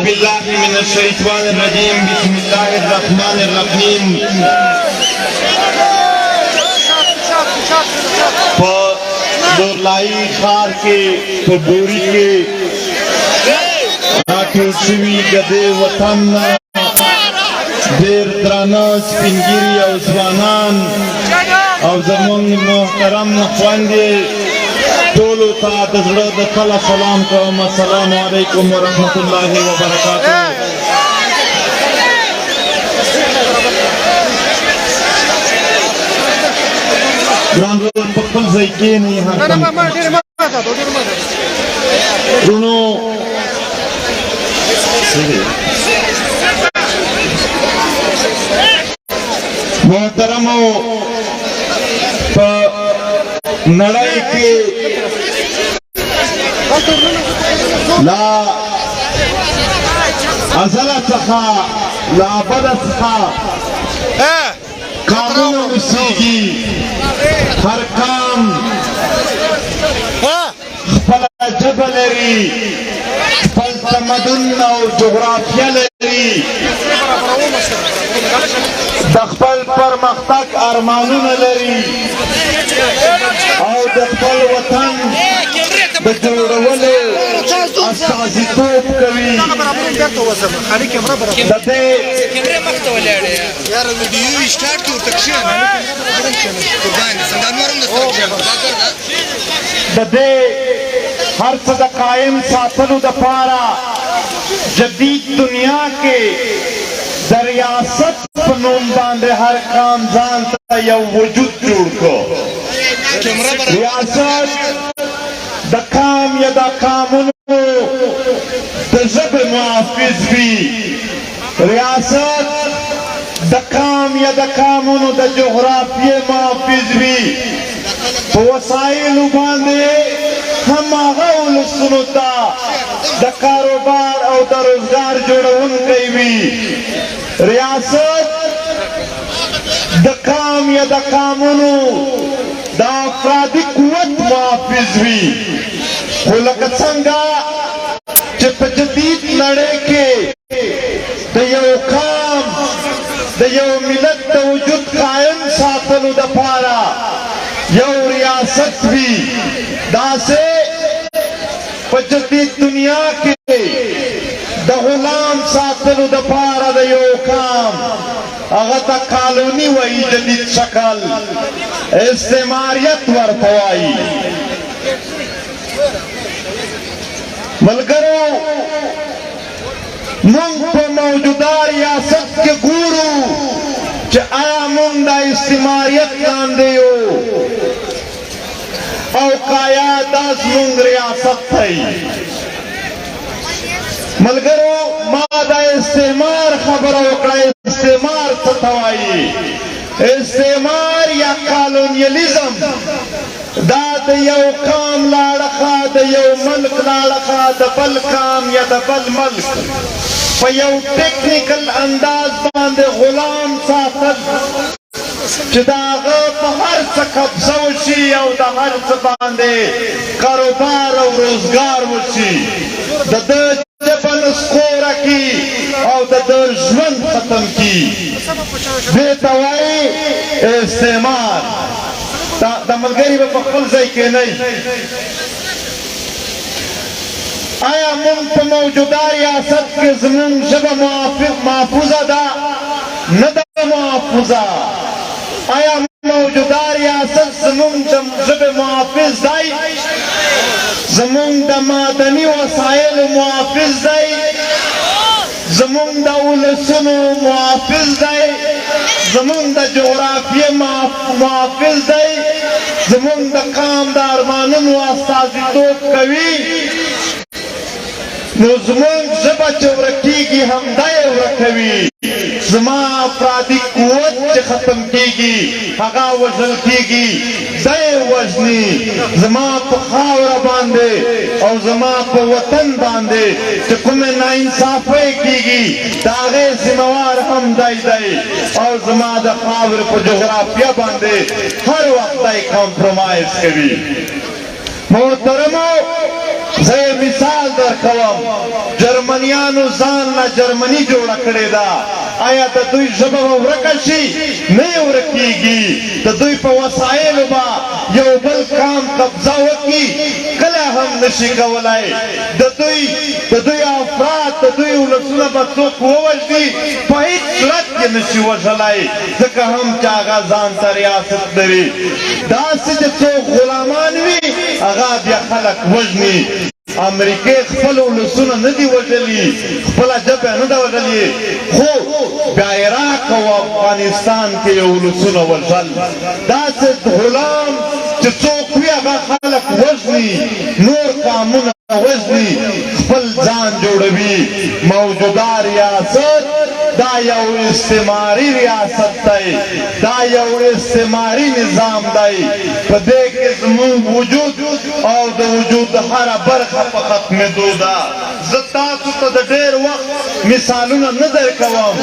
بالله من الشيطان الرجيم بسم الله الرحمن الرحيم په دورلایي ښار کې په بوري کې راټول شوي د دې وطن نه ډېر درانه سپین ږیري او ځوانان او زموږ محترم خویندې ټولو ته د زړه د تله سلام کوم. السلام علیکم ورحمت الله وبرکاته. ګران ورور په خپل ځای کښېنئ. ورونو محترمو په نړۍ کې لا ازله څخه لا ابده څخه کارونه وشيږي. هر کام خپله ژبه لري، خپل تمدن او جغرافیه لري، د خپل پرمختګ ارمانونه لري او د خپل وطن د جوړولو استازیتوب کوي. د دې هر څه د قایم ساتلو دپاره جدید دنیا کې د ریاست په نوم باندې هر کام ځان ته یو وجود جوړ کړو. ریاست د کام یا د قانونو د ژبې محافظ وي. ریاست د کام یا د قانونو د جغرافیې محافظ وي. په وسایلو باندې هماغه ولسونو ته د کاروبار او د روزګار جوړونکی وي. ریاست د قام یا د قانونو د افرادي قوت محافظ وي. خو لکه څنګه چې په جدید نړۍ کې د یو قام د یو ملت د وجود قایم ساتلو دپاره یو ریاست وي، داسې په جدید دنیا کې د غلام ساتلو دپاره د یو قام هغه ته قانوني وایي، جدید شکل استعماریت ورته وایي. ملګرو موږ په موجوده ریاست کې ګورو چې آیا موږ د استعماریت لاندې یو او کایا دا زموږ ریاست دی. ملګرو ما د استعمار خبره وکړه. استعمار څه ته وایي؟ استعمار یا کالونیالیزم دا د یو قام له اړخه د یو ملک له اړخه د بل قام یا د بل ملک په یو ټیکنیکل انداز باندې غلام ساتل چې د هغه په هر څه قبضه وشي او د هر څه باندې کاروبار او روزګار وشي، د ده ژبه نسخوره کړي او د ده ژوند ختم کړي. دې ته وایي استعمار. دا ملګري به په خپل ځای کښېنئ. آیا موږ په موجوده ریاست کې زموږ ژبه محفوظه ده؟ نه ده محفوظه. آیا موجوده ریاست زموږ د ژبې محافظ دی؟ زموږ د معدني وسایلو محافظ دی؟ زموږ د ولسونو محافظ دی؟ زموږ د جغرافیې محافظ دی؟ زموږ د قام د ارمانونو استازیتوب کوي؟ نو زموږ ژبه چې ورکېږي همدا یې ورکوي. زما افرادي قوت چې ختم کېږي هغه وژل کېږي، دا یې وژني. زما په خاوره باندې او زما په وطن باندې چې کومې ناانصافۍ کېږي د هغې ذمهوار هم دی او زما د خاورې په جغرافیه باندې هر وخت دی کمپرومایز کوي. محترمو زه مثال درکوم. جرمنیانو ځان لا جرمني جوړه کړې ده آیا د دوی ژبه به ورکه شي نه یې ورکېږي د دوی په وسایلو به یو بل کام قبضه وکړي کله هم نشي کولی د دوی افراد د دوی ولسونه به څوک ووژني په هېڅ صورت کې نشي وژلی ځکه هم چې هغه ځان ته ریاست لري داسې چې څوک غلامان وي هغه بیا خلک وژني امریکې خپل ولسونه نه دي وژلي خپله ژبه نه ده وژلې خو بیا عراق او افغانستان کې یې ولسونه وژل داسې غلام چې څوک وي هغه خلک وژني نور قامونه وژني خپل ځان جوړوي موجوده ریاست دا یو استعماري ریاست دی دا یو استعماري نظام دی په دې کې زموږ وجود او د وجود هره برخه په ختمېدو ده زه تاسو ته د ډېر وخت مثالونه نه درکوم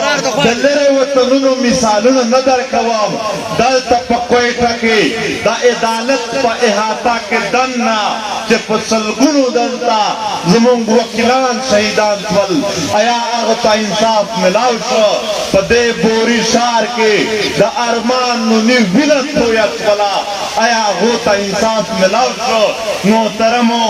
د لرې وطنونو مثالونه نه درکوم دلته په کویټه کې د عدالت په احاطه کې دننه چې په سلګونو دلته زموږ وکیلان شهیدان شول آیا هغو ته انصاف ملاو شو په دې بوري ښار کې د ارمان نوني وینه تویه شوله آیا هغو ته انصاف ملاو شو محترمو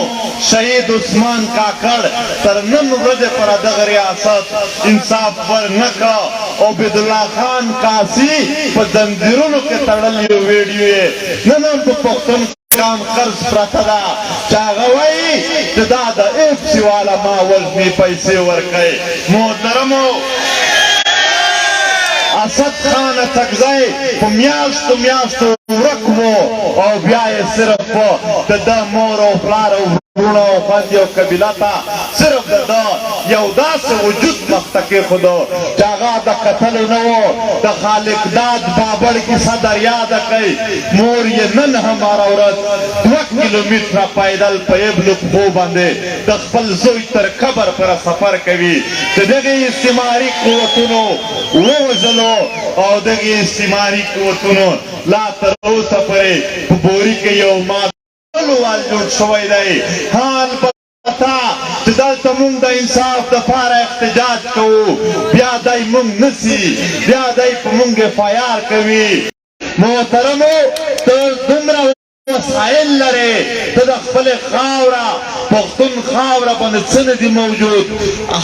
شهید عثمان کاکړ تر نن ورځې پر دغه ریاست انصاف ورنه کړ عبیدالله خان قاصي په زنځیرونو کې تړلی ویډیو یې نن هم په پښتون کام قرض پرته ده چې هغه وایي چې دا د اف سی والا ما وژني پیسې ورکوي محترمو اسد خان اڅکزی په میاشتو ورک و او بیا یې صرف د ده مور او پلار او وروڼه او خویندې او قبیله ته صرف د ده یو داسې وجود مخته کېښودو چې هغه د کتلو نه و د خالق داد بابړ کیسه در یاده کوي مور یې نن هم هره ورځ 2 کیلومتره پیدل په ابلو پښو باندې د خپل زوی تر قبر پره سفر کوي د دغې استعماري قوتونو ووژلو او دغې استعماري قوتونو لا تر اوسه پورې په بوري کې یو وال جوړ شوی دی حال پتا چې دلته موږ د انصاف دپاره احتجاج کوو بیا دی موږ نسي بیا دی په موږ اف آی آر کوي محترمو ته دومره وسایل لرې ته د خپلې خاوره پښتون خاوره باندې څه نه دي موجود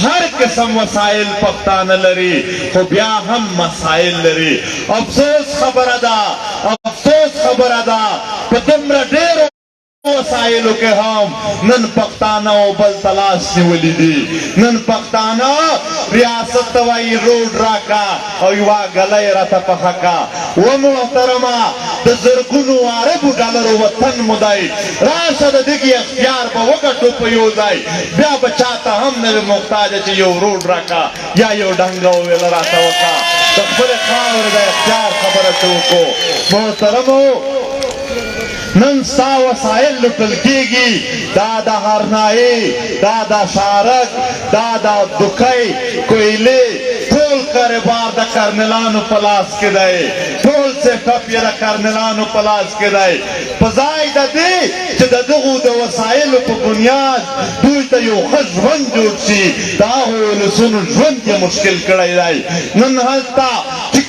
هر قسم وسایل پښتانه لري خو بیا هم مسایل لري افسوس خبره ده په دومره ډېرو وسایلو کې هم نن پښتانه او بل تلاش نیولي دي نن پښتانه ریاست ته وایي روډ راکړه او یوه ګلی راته پخه کړه و محترمه د زرګونو عربو ډالرو وطن مو دی راشه د دغې اختیار به وګټو په یو ځای بیا به چاته هم نه وي محتاجه چې یو روډ راکړه یا یو ډنګه وویله راته وکړه د خپلې خاورې د اختیار خبره چې وکړو محترمو نن ستا وسایل لوټل کېږي دا د هرنایي دا د شارک دا د دوکۍ کویلې ټول کاروبار د کرنلانو په لاس کې دی ټول سیټ اپ یې د کرنلانو په لاس کې دی په ځای د دې چې د دغو د وسایلو په بنیاد دوی ته یو ښه ژوند جوړ شي د هغو ولسونو ژوند یې مشکل کړی دی نن هلته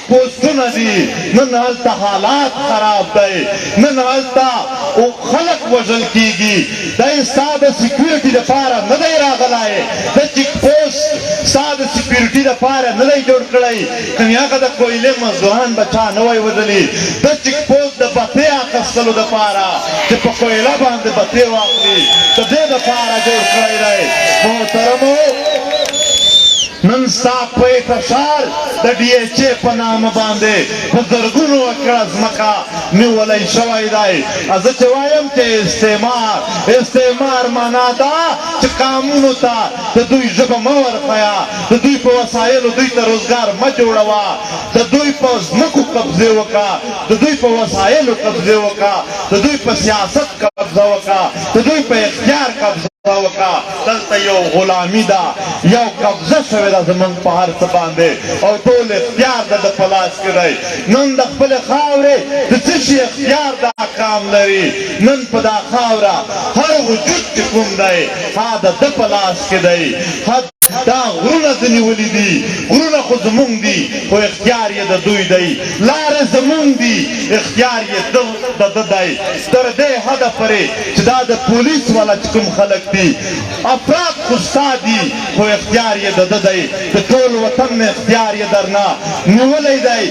پوسټونه دي نن هلته حالات خراب دی نن هلته خلک وژل کېږي دی ستا د سیکیورټي دپاره نه دی راغلی د چیک پوسټ ستا د سیکیورټي دپاره نه دی جوړ کړی کنې هغه د کویلې مزدوران به چا نه وی وژلي د چیک پوسټ د بتې اخیستلو دپاره چې په کویله باندې بتې واخلي د دې دپاره جوړ کړی دی محترمو نن ستا کویټه ښار د ډي ایچ اے په نامه باندې په زرګونو اکړه ځمکه نیولی شوی دی زه چې وایم چې استعمار معنا ده چې قانونو ته د دوی ژبه مه ورښیه د دوی په وسایلو دوی ته روزګار مه جوړوه د دوی په ځمکو قبضې وکړه د دوی په وسایلو قبضې وکړه د دوی په سیاست قبضه وکړه د دوی په اختیار قبضه وکړه دلته یو غلامي ده یو قبضه شوې ده زموږ په هر څه باندې او ټول اختیار د ده په لاس کې دی نن د خپلې خاورې د څه شي اختیار دا کام لري نن په دا خاوره هر وجود چې کوم دی هغه د ده په لاس کې دی دا غرونه ځنې ولیدي غرونه خو زمونږ دي خو اختیار یې د دوی دی لارې زمونږ دي اختیار یې د ده دی تر دې حده پورې چې دا د پولیس والا چې کوم خلک دي افراد خو ستا دي خو اختیار یې د ده دی د ټول وطن اختیار یې درنه نیولی دی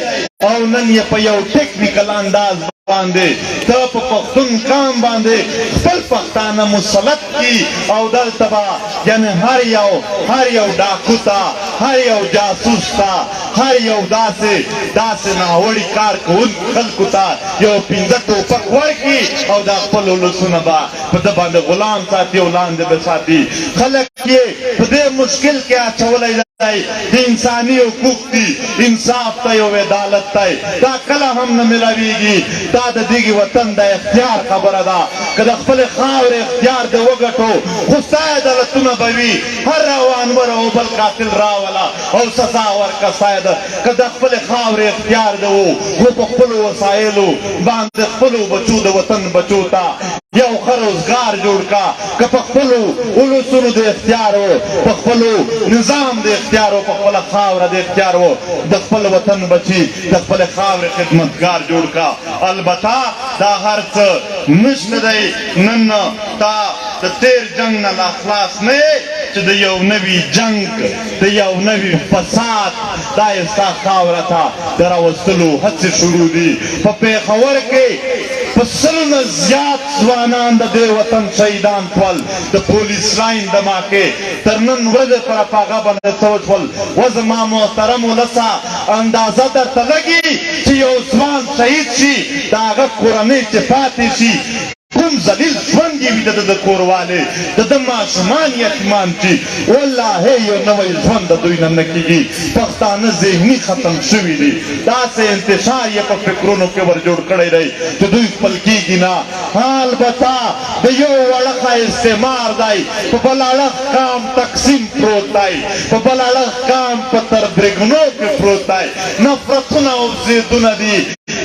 او نن یې په یو ټیکنیکل انداز باندې ته په پښتون قام باندې خپل پښتانه مسلط کی او دلته به یعنې هر یو ډاکو ته هر یو جاسوس ته هر یو داسې ناوړي کار کوونکو خلکو ته یو پنځه ټوپک ورکړي او دا خپل ولسونه به په ده باندې غلام ساتي او لاندې به ساتي خلک یې په دې مشکل کې اچولی دی د انساني حقوق دي انصاف ته یو عدالت دی دا کله هم نه ملاویږي دا د دغې وطن د اختیار خبره ده که د خپلې خاورې اختیار دې وګټو خو ستا عدالتونه به وي هر روانور او بل قاتل راوله او سزا ورکړه ستا که د خپلې خاورې اختیار دې و خو په خپلو وسایلو باندې خپلو بچو د وطن بچو ته یو ښه روزګار جوړ کا که په خپلو ولسونو د اختیار و په خپلو نظام د اختیار و په خپله خاوره د اختیار و د خپل وطن بچي د خپلې خاورې خدمتګار جوړ کا البته دا هر څه نشته دی نن تا د تیر جنگ نه لا خلاص نه یې چې د یو نوي جنگ د یو نوي فساد دا یې ستا خاوره ته د راوستلو هڅې شروع دي په پېښور کې په سلو نه زیات ځوانان د دې وطن شهیدان شول د پولیس لاین د ماکې تر نن ورځې پورې په هغه باندې څه وشول و زما محترم ولسه اندازه درته لګي چې یو ځوان شهید شي د هغه کورنۍ چې پاتې شي کوم ذلیل ژوند یې وي د ده د کوروالی د ده ماشومان یتیمان شي والله یو نوی ژوند د دوی نه نه کېږي پښتانه ذهني ختم شوي دي داسې انتشار یې په فکرونو کې ور جوړ کړی دی چې دوی خپل کېږي نه البته د یو اړخه استعمار دی په بل اړخ کام تقسیم پروت دی په بل اړخ کام په تربرګنو کې پروت دی نفرتونه او ضدونه دي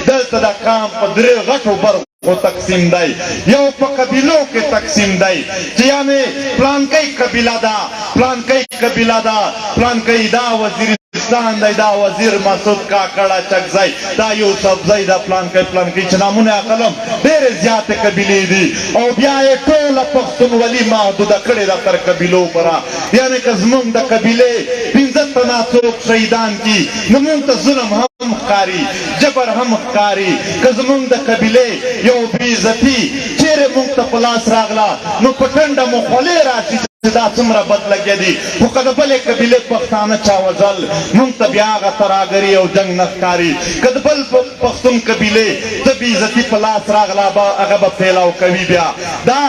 دلته د کام په درې غټو برخو خو تقسیم دی یو په قبیلو کې تقسیم دی چې یعنې پلانکی قبیله ده پلانکی قبیله ده پلانکی دا وزیرستان دی دا وزیر مسعود کاکړ اچکزی دا یوسفزی دا پلانکی چې نامونه یې قلم ډېرې زیاتې قبیلې دي او بیا یې ټوله پښتونولي محدوده کړې ده تر قبیلو پوره یعنې که زمونږ د قبیلې پنځه تنه څوک شهیدان کي نو مونږ ته ظلم هم ښکاري جبر هم ښکاري که زمونږ د قبیلې یو بېعزتي چیرې مونږ ته په لاس راغله نو په ټنډه مو خولې راشي چې دا څومره بد لګیا دي خو که د بلې قبیلې پښتانه چا وژل مونږ ته بیا هغه ترهګري او جنګ نه ښکاري که د بل پښتون قبیلې څه بېعزتي په لاس راغله هغه به پھیلاو کوي بیا دا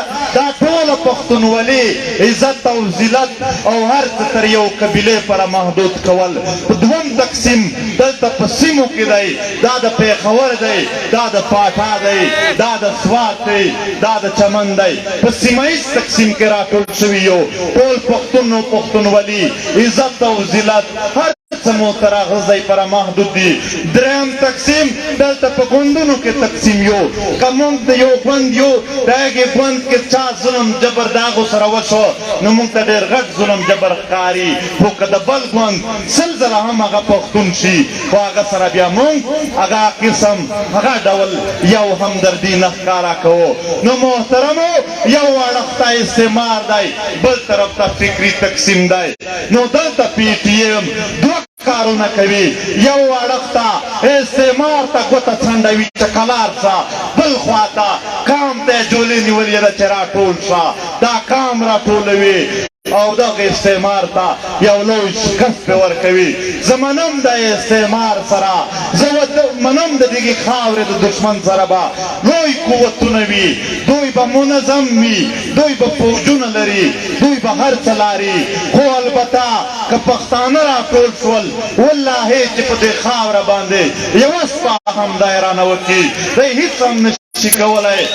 ټوله پښتونولي عزت او ذلت او هر څه تر یو قبیلې پره محدود کول په دوم تقسیم دلته په سیمو کې دی دا د پېښور دی دا د پاټا دی دا د سوات دی دا د چمن دی په سیمه ییز تقسیم کې راټول شوي یو ټول پښتون او پښتونولي عزت او ذلت هر څه مو تر هغه ځای پره محدود دي درېیم تقسیم دلته په ګوندونو کې تقسیم یو که مونږ د یو ګوند یو د هغې ګوند کې چا ظلم جبر د هغو سره وشو نو مونږ ته ډېر غټ ظلم جبر ښکاري خو که د بل ګوند سل ځله هم هغه پښتون شي خو هغه سره بیا مونږ هغه قسم هغه ډول یو همدردي نه ښکاره کوو نو محترمو یو اړخ ته استعمار دی بل طرف ته فکري تقسیم دی نو دلته پی ټي ایم دوه کارونه کوي یو اړخ ته استعمار ته ګوته څنډوي چې کلار شه بل خوا ته کام ته یې جولې نیولې ده چې راټول شه دا کام راټولوي او دغه استعمار ته یو لوی شکست پرې ورکوي زه منم د استعمار سره زه منم د دغې خاورې د دښمن سره به لوی قوتونه وي دوی به منظم وي دوی به فوجونه لري دوی به هر څه لاري خو البته که پښتانه راټول شول والله چې په دې خاوره باندې یوه شپه هم دی رانه وکړي دی هېڅ هم نشي کولی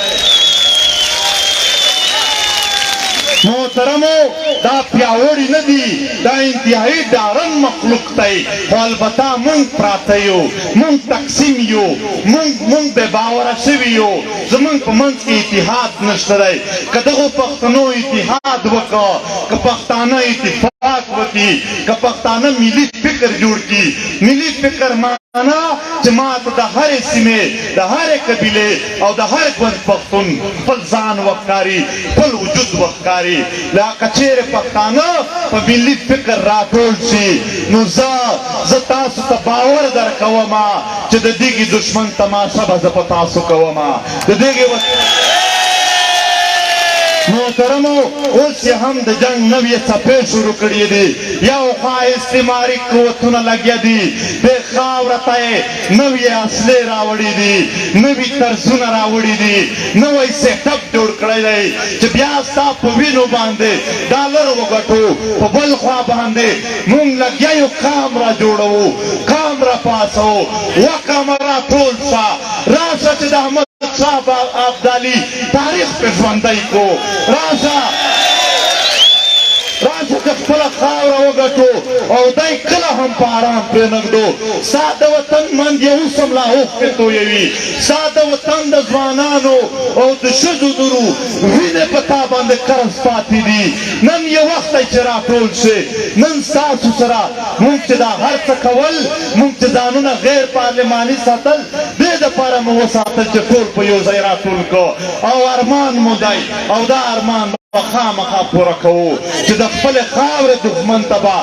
محترمو دا پیاوړي نه دي دا انتهایی ډارن مخلوق دی خو البته مونږ پراته یو مونږ تقسیم یو مونږ بې باوره شوي یو زمونږ په منځ کې اتحاد نشته دی که دغو پښتنو اتحاد وکړه که پښتانه اتفاق وکړي که پښتانه ملي فکر جوړ کړي ملي فکر معنا چې ما ته د هرې سیمې د هرې قبیلې او د هر ګوند پښتون خپل ځان وښکاري خپل وجود وښکاري لکه چېرې پښتانه په ملي فکر راټول شي نو زه تاسو ته باور درکومه چې د دغې دشمن تماشه به زه په تاسو کومه د دغې محترمو اوس یې هم د جنګ نوې څپې شروع کړي دي یو خوا استعماري قوتونه لګیا دي دې خاوره ته یې نوې اصلې راوړي دي نوي طرزونه راوړي دي نوی سیټ اپ جوړ کړی دی چې بیا ستا په وینو باندې ډالر وګټو په بل خوا باندې مونږ لګیا یو قام را جوړوو قام را پاسوو وقام را ټول شه راشه چې د احمد صاحب ابدالي تاریخ په ژوندی کو راشه چې خپله خاوره وګټو او دی کله هم په ارام پرېنږدو ستا د وطن منځ یې اوس هم لا اوښکې تویوي ستا د وطن د ځوانانو او د ښځو درو وینې په تا باندې قرض پاتې دي نن یې وخت دی چې راټول شي نن ستاسو سره مونږ چې دا هر څه کول مونږ چې ځانونه غیر پارلماني ساتل دې دپاره مو وساتل چې ټول په یو ځای راټول کړو او ارمان مو دی او دا ارمان خامخا پوره کوو چې د خپلې خاورې دښمن ته به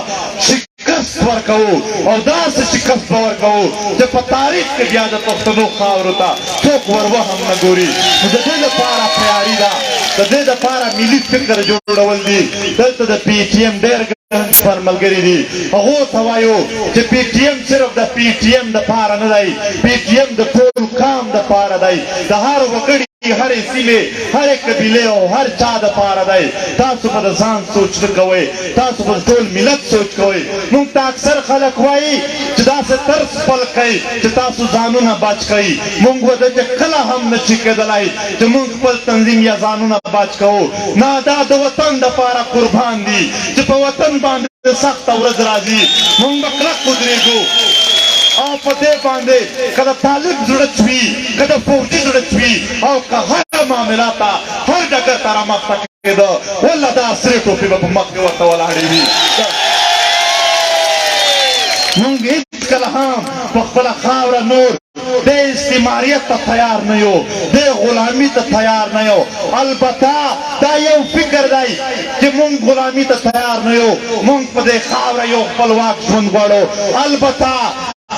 شکست ورکوو او داسې شکست به ورکوو چې په تاریخ کې بیا د پښتنو خاورو ته څوک وروهم نه ګوري نو د دې لپاره تیاري ده د دې لپاره ملي فکر جوړول دي دلته د پي ټي ایم ډېر پر ملګري دي هغو ته وایو چې پي ټي ایم صرف د پي ټي ایم دپاره نه دی پي ټي ایم د ټول قام دپاره دی د هر وګړي هرې سیمې هرې قبیلې او هر چا دپاره دی تاسو به د ځان سوچ نه کوئ تاسو به د ټول ملت سوچ کوئ موږ ته اکثر خلک وایي چې داسې طرز خپل کوئ چې تاسو ځانونه بچ کوئ موږ به دلته کله هم نه شي کېدلی چې موږ خپل تنظیم یا ځانونه بچ کوو نه دا د وطن دپاره قربان دي چې په وطن باندې سخته ورځ راځي موږ به کلک ودرېږو او په دې باندې که د طالب زړه چوي که د فوجي زړه چوي او که هر معاملات ته هر ډګر ته رامخته کېده والله دا سرې ټوپې به په مخ کې ورته ولاړې وي موږ هېڅکله هم په خپله خاوره نور د استعماریت ته تیار نه یو د غلامي ته تیار نه یو البته دا یو فکر دی چې موږ غلامي ته تیار نه یو موږ په دې خاوره یو خپلواک ژوند غواړو البته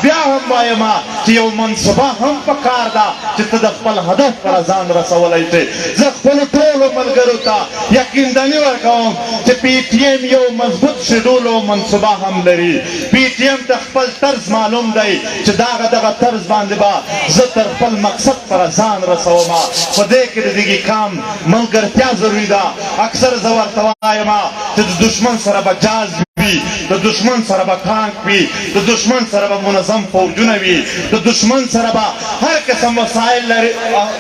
بیا هم وایم چې یو منصبه هم پکار ده چې ته د خپل هدف سره ځان رسولی شې زه خپلو ټولو ملګرو ته یقیندني ورکوم چې پي ټي ایم یو مضبوط شډول او منصبه هم لري پي ټي ایم ته خپل طرز معلوم دی چې دغه طرز باندې به زه تر خپل مقصد سره ځان رسوم په دې کې د دغې کام ملګرتیا ضروري ده اکثر زه ورته وایم چې د دښمن سره به جاز وي د دښمن سره به ټانک وي د دښمن سره به منظم فوجونه وي د دښمن سره به هر قسم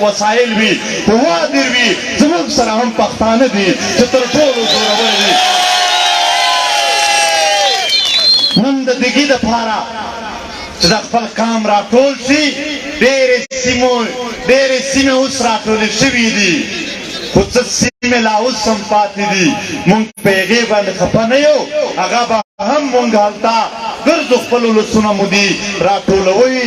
وسایل وي وادر وي زموږ سره هم پښتانه دي چې تر ټولو زورور دي نن د دغې دپاره چې د خپل قام راټول شي ډېرې سیمې اوس راټولې شوي دي خو څه سیمې لا اوس هم پاتې دي مونږ په هغې باندې خفه نه یو هغه به هم مونږ هلته ګرځو خپلو لسونه مو دي راټولوئ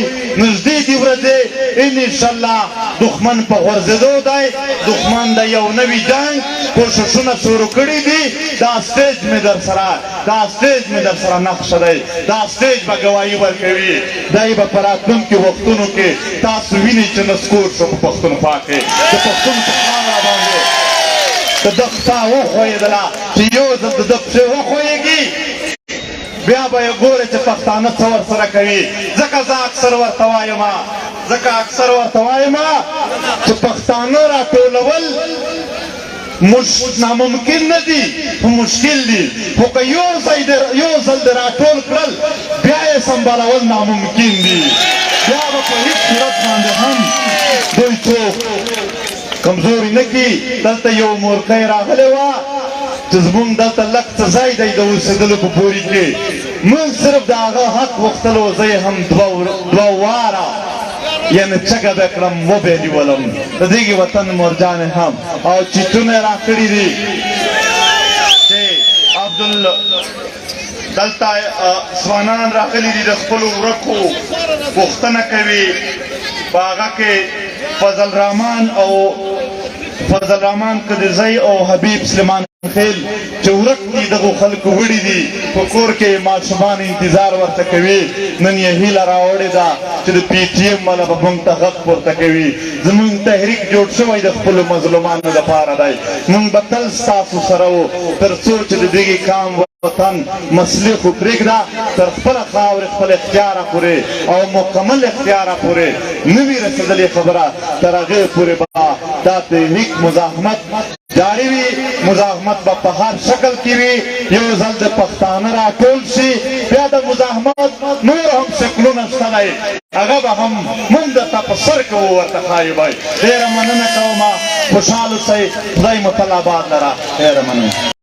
نږدې دي ورځې انشاءالله دښمن په غورځېدو دی دښمن د یو نوي جنګ کوششونه شروع کړي دي دا سټیج مې در سره نقشه دی دا سټیج به ګواهي ورکوي دی به په راتلونکي وختونو کې تاسو وینئ چې نسکور شو په پښتونخوا کې د پښتون په خاوره باندې د ده پښه وښویېدله چې یو ځل د ده پښې وښویېږي بیا به یې ګورې چې پښتانه څه ورسره کوي ځکه زه اکثر ورته وایم چې پښتانه راټولول ناممکن نه دي خو مشکل دي خو که یو ځل د راټول کړل بیا یې سمبالول ناممکن دي بیا به په هېڅ صورت باندې هم دوی څوک کمزوري نه کړي دلته یو مورکۍ راغلې وه چې زمونږ دلته لږ څه ځای دی د اوسېدلو په بوري کې موږ صرف د هغه حق غوښتلو زه یې هم دوه واره یعنې چګه به کړم وبې نیولم د دغې وطن مورجانې هم او چیټونه یې راکړي دي چې دلته ځوانان راغلي دي د خپلو ورکو پوښتنه کوي په هغه کې فضل رحمان قدزی او حبیب سلیمان خیل چې ورک دي دغو خلکو وړي دي په کور کې ماشومان انتظار ورته کوي نن یې هیله راوړې ده چې د پی ټي ایم والا به موږ ته غږ پورته کوي زموږ تحریک جوړ شوی د خپلو مظلومانو لپاره دی موږ به تل ستاسو سره وو تر څو چې د دغې قام وطن مسلې خو پرېږده تر خپله خاورې خپل اختیاره پورې او مکمل اختیاره پورې نه وي رسېدلې خبره تر هغې پورې به دا تحریک مزاحمت جاری وي مزاحمت به په هر شکل کې وي یو ځل د پښتانه راټول شي بیا د مزاحمت نور هم شکلونه شته دی هغه به هم موږ درته په سر کوو ورته ښایي بی ډېره مننه کوم خوشحال اوسئ خدای مو تل آباد لره ډېره مننه